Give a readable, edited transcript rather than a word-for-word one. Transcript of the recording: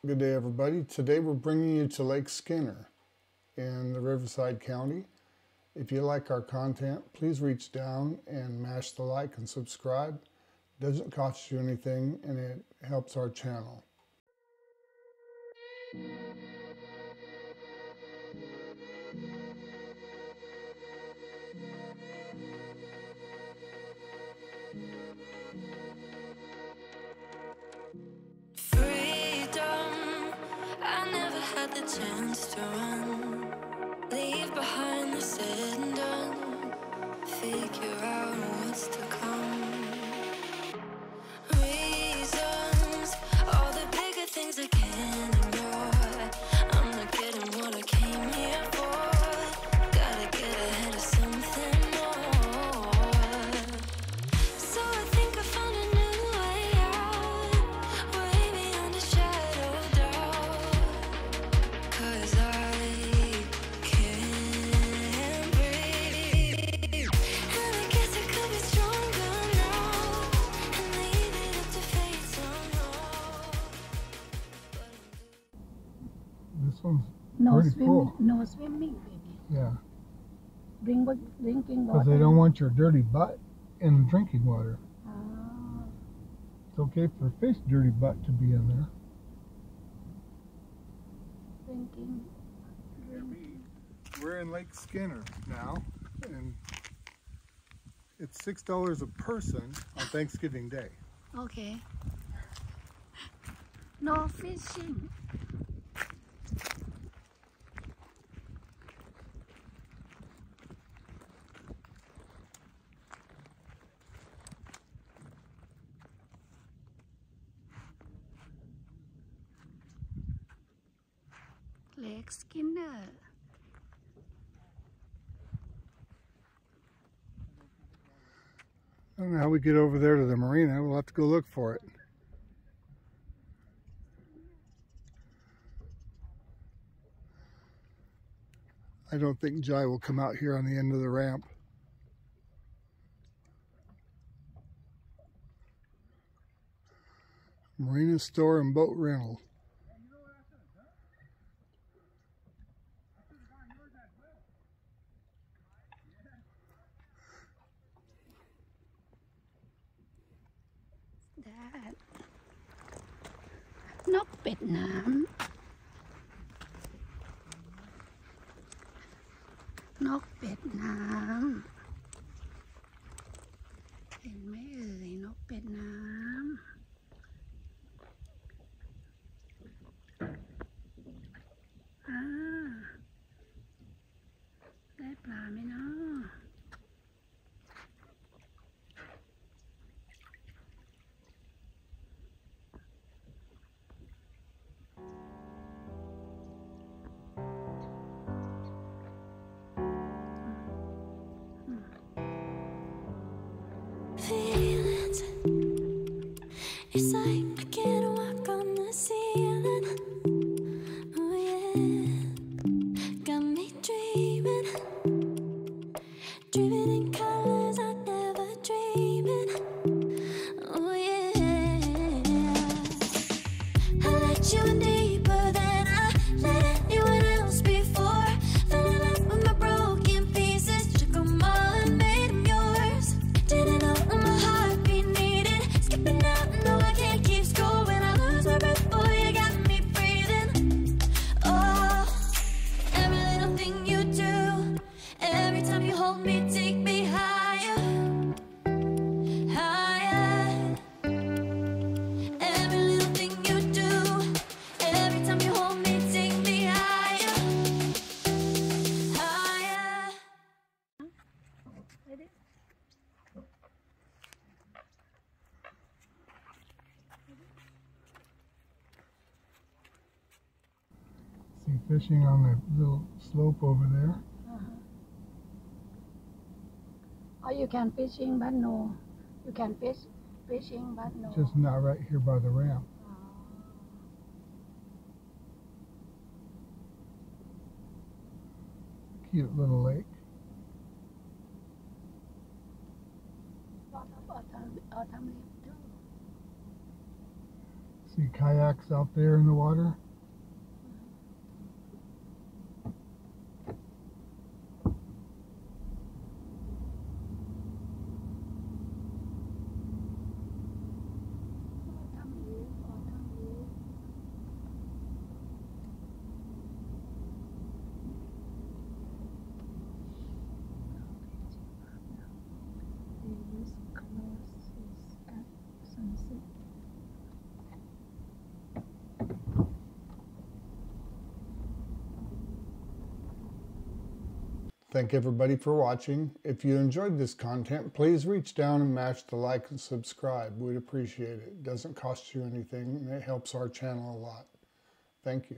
Good day, everybody. Today we're bringing you to Lake Skinner in the Riverside County. If you like our content, please reach down and mash the like and subscribe. It doesn't cost you anything and it helps our channel. I never had the chance to run, leave behind the said and done, figure out what's to come. Reasons, all the bigger things I can't ignore. I'm not getting what I came here for, gotta get ahead of something more. So I think I found a new way out, way beyond a shadow of doubt. 'Cause I can't breathe, and I guess I could be stronger now, and leave it up to fate somehow. This one's No pretty swimming, full. no swimming, baby. Yeah, Drinking water. because they don't want your dirty butt in the drinking water. Ah, It's okay for fish dirty butt to be in there. drinking. We're in Lake Skinner now, and it's $6 a person on Thanksgiving Day. Okay. No fishing. Lake Skinner. I don't know how we get over there to the marina. We'll have to go look for it. I don't think Jai will come out here on the end of the ramp. Marina store and boat rental. That. นกเป็ดน้ำ นกเป็ดน้ำ เห็นไหมเอ่ย นกเป็ดน้ำ ได้ปลาไหมเนาะFeelings, it's like I can't walk on the ceiling. Oh yeah, got me dreaming, dreaming in colors I never dreamed. Oh yeah, I let you in deeper than I let anyone else before. Fell in love with my broken pieces, took them all and made them yours. Didn't know my heartbeat needed skipping out, no I can't keep score. When I lose my breath, boy, you got me breathing. Oh, every little thing you do, every time you hold me, take me higher, higher. Every little thing you do, every time you hold me, take me higher, higher. See fishing on the little slope over there. Or you can fishing but no. You can fishing but no. Just not right here by the ramp. Cute little lake. Lot of autumn leaf too. See kayaks out there in the water. Thank everybody for watching. If you enjoyed this content, please reach down and mash the like and subscribe. We'd appreciate it. It doesn't cost you anything and it helps our channel a lot. Thank you.